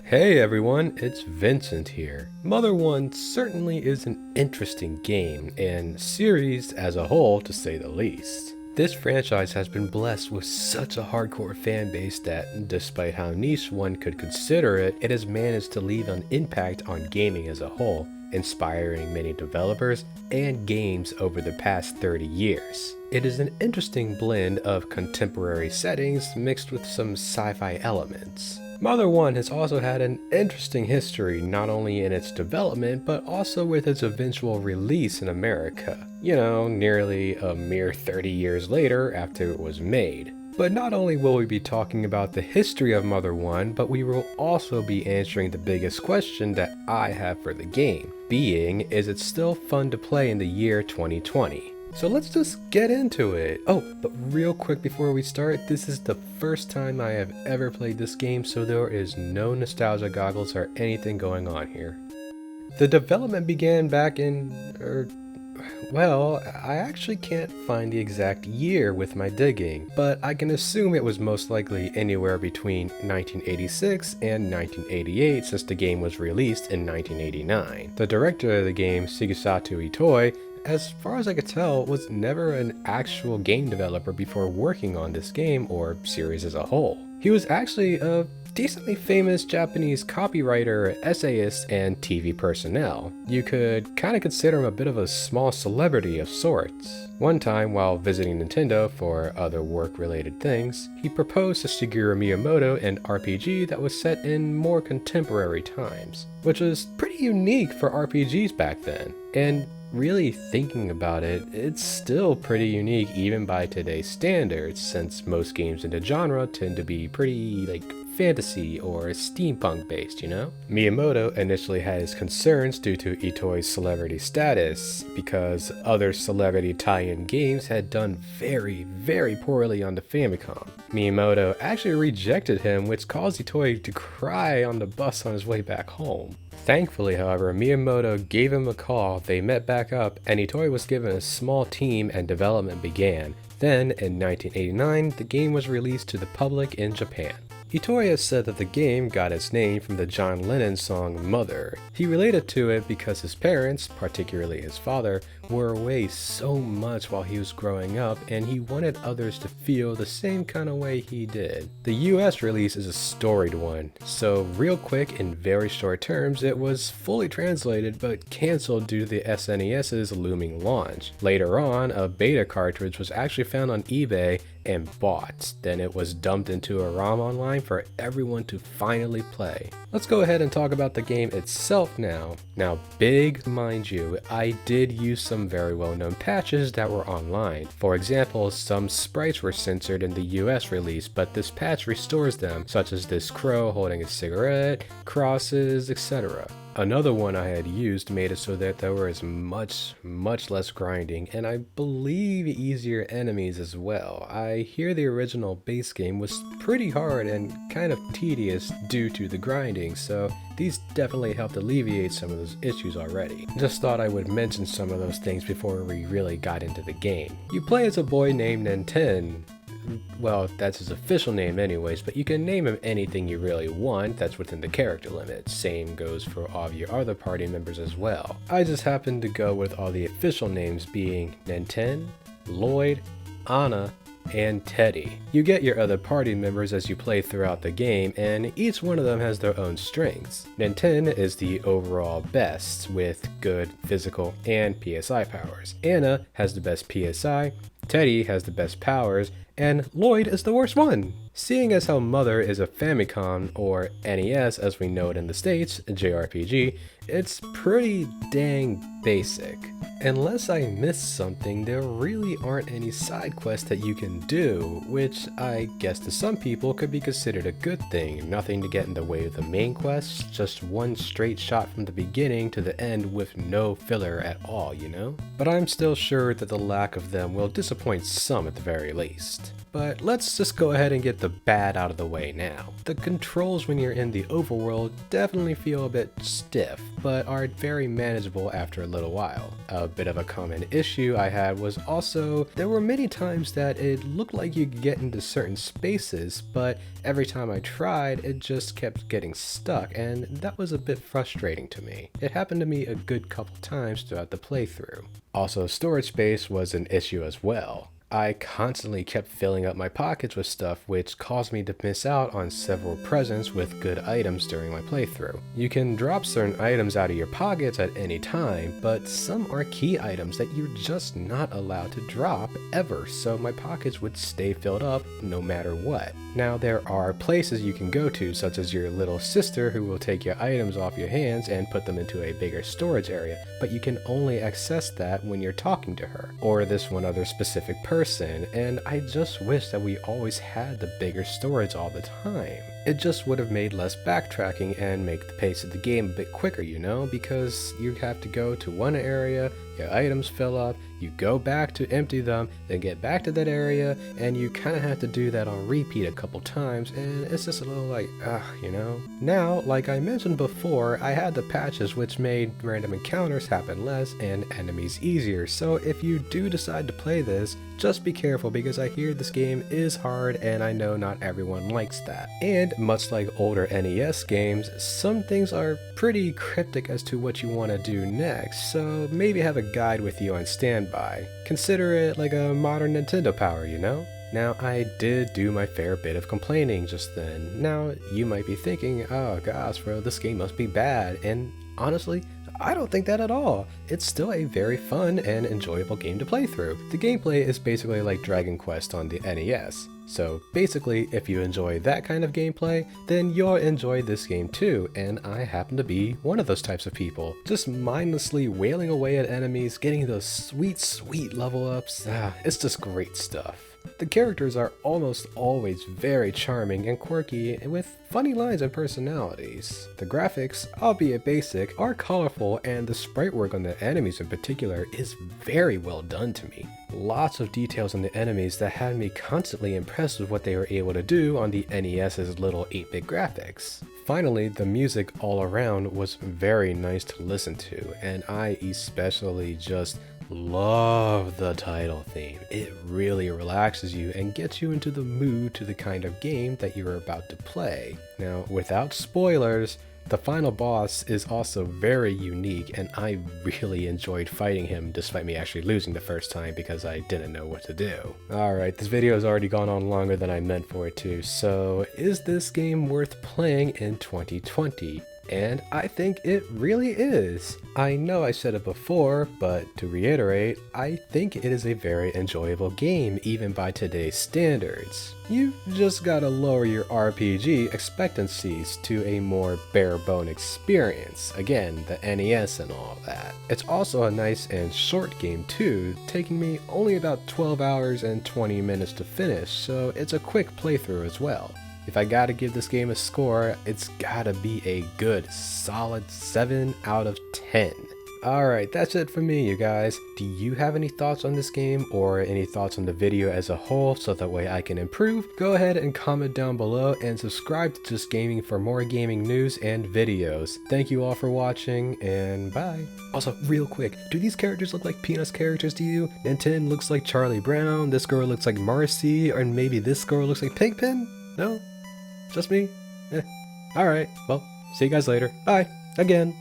Hey everyone, it's Vincent here. Mother 1 certainly is an interesting game, and series as a whole to say the least. This franchise has been blessed with such a hardcore fan base that, despite how niche one could consider it, it has managed to leave an impact on gaming as a whole, inspiring many developers and games over the past 30 years. It is an interesting blend of contemporary settings mixed with some sci-fi elements. Mother 1 has also had an interesting history not only in its development but also with its eventual release in America. Nearly a mere 30 years later after it was made. But not only will we be talking about the history of Mother 1, but we will also be answering the biggest question that I have for the game, being, is it still fun to play in the year 2020? So let's just get into it. Oh, but real quick before we start, this is the first time I have ever played this game, so there is no nostalgia goggles or anything going on here. The development began back in, I actually can't find the exact year with my digging, but I can assume it was most likely anywhere between 1986 and 1988 since the game was released in 1989. The director of the game, Shigesato Itoi, as far as I could tell, was never an actual game developer before working on this game or series as a whole. He was actually a decently famous Japanese copywriter, essayist, and TV personnel. You could kinda consider him a bit of a small celebrity of sorts. One time, while visiting Nintendo for other work-related things, he proposed to Shigeru Miyamoto an RPG that was set in more contemporary times, which was pretty unique for RPGs back then. And really thinking about it, it's still pretty unique even by today's standards, since most games in the genre tend to be pretty, fantasy or steampunk based, Miyamoto initially had his concerns due to Itoi's celebrity status, because other celebrity tie-in games had done very, very poorly on the Famicom. Miyamoto actually rejected him, which caused Itoi to cry on the bus on his way back home. Thankfully, however, Miyamoto gave him a call, they met back up, and Itoi was given a small team and development began. Then, in 1989, the game was released to the public in Japan. Itoi has said that the game got its name from the John Lennon song Mother. He related to it because his parents, particularly his father, were away so much while he was growing up, and he wanted others to feel the same kind of way he did. The US release is a storied one, so real quick in very short terms it was fully translated but cancelled due to the SNES's looming launch. Later on, a beta cartridge was actually found on eBay and bought. Then it was dumped into a ROM online for everyone to finally play. Let's go ahead and talk about the game itself now. Now, big mind you, I did use some very well-known patches that were online. For example, some sprites were censored in the US release, but this patch restores them, such as this crow holding a cigarette, crosses, etc. Another one I had used made it so that there was much less grinding, and I believe easier enemies as well. I hear the original base game was pretty hard and kind of tedious due to the grinding, so these definitely helped alleviate some of those issues already. Just thought I would mention some of those things before we really got into the game. You play as a boy named Nenten. Well, that's his official name anyways, but you can name him anything you really want that's within the character limit. Same goes for all of your other party members as well. I just happened to go with all the official names being Nenten, Lloyd, Anna, and Teddy. You get your other party members as you play throughout the game, and each one of them has their own strengths. Nenten is the overall best with good physical and PSI powers. Anna has the best PSI, Teddy has the best powers, and Lloyd is the worst one. Seeing as how Mother is a Famicom, or NES as we know it in the States, a JRPG, it's pretty dang basic. Unless I missed something, there really aren't any side quests that you can do, which I guess to some people could be considered a good thing. Nothing to get in the way of the main quest, just one straight shot from the beginning to the end with no filler at all, But I'm still sure that the lack of them will disappoint some at the very least. list. But let's just go ahead and get the bad out of the way now. The controls when you're in the overworld definitely feel a bit stiff, but are very manageable after a little while. A bit of a common issue I had was also, there were many times that it looked like you could get into certain spaces, but every time I tried, it just kept getting stuck, and that was a bit frustrating to me. It happened to me a good couple times throughout the playthrough. Also, storage space was an issue as well. I constantly kept filling up my pockets with stuff, which caused me to miss out on several presents with good items during my playthrough. You can drop certain items out of your pockets at any time, but some are key items that you're just not allowed to drop ever, so my pockets would stay filled up no matter what. Now, there are places you can go to, such as your little sister, who will take your items off your hands and put them into a bigger storage area, but you can only access that when you're talking to her, or this one other specific person, and I just wish that we always had the bigger storage all the time. It just would have made less backtracking and make the pace of the game a bit quicker, you know, because you have to go to one area, your items fill up, you go back to empty them, then get back to that area, and you kind of have to do that on repeat a couple times, and it's just a little like, you know? Now, like I mentioned before, I had the patches which made random encounters happen less and enemies easier, so if you do decide to play this, just be careful because I hear this game is hard and I know not everyone likes that. And much like older NES games, some things are pretty cryptic as to what you want to do next, so maybe have a guide with you on standby. Consider it like a modern Nintendo Power, you know? Now, I did do my fair bit of complaining just then. Now, you might be thinking, oh gosh, bro, this game must be bad, and honestly, I don't think that at all. It's still a very fun and enjoyable game to play through. The gameplay is basically like Dragon Quest on the NES. So basically, if you enjoy that kind of gameplay, then you'll enjoy this game too, and I happen to be one of those types of people. Just mindlessly wailing away at enemies, getting those sweet level ups. It's just great stuff. The characters are almost always very charming and quirky with funny lines and personalities. The graphics, albeit basic, are colorful, and the sprite work on the enemies in particular is very well done to me. Lots of details on the enemies that had me constantly impressed with what they were able to do on the NES's little 8-bit graphics. Finally, the music all around was very nice to listen to, and I especially just love the title theme. It really relaxes you and gets you into the mood to the kind of game that you're about to play. Now, without spoilers, the final boss is also very unique, and I really enjoyed fighting him despite me actually losing the first time because I didn't know what to do. Alright, this video has already gone on longer than I meant for it to, so is this game worth playing in 2020? And I think it really is. I know I said it before, but to reiterate, I think it is a very enjoyable game even by today's standards. You just gotta lower your RPG expectancies to a more bare-bone experience. Again, the NES and all that. It's also a nice and short game too, taking me only about 12 hours and 20 minutes to finish, so it's a quick playthrough as well. If I gotta give this game a score, it's gotta be a good, solid 7 out of 10. Alright, that's it for me, you guys. Do you have any thoughts on this game or any thoughts on the video as a whole so that way I can improve? Go ahead and comment down below and subscribe to Just Gaming for more gaming news and videos. Thank you all for watching, and bye. Also, real quick, do these characters look like Peanuts characters to you? Ninten looks like Charlie Brown, this girl looks like Marcy, or maybe this girl looks like Pigpen? No? Just me? Alright, well, see you guys later. Bye. Again.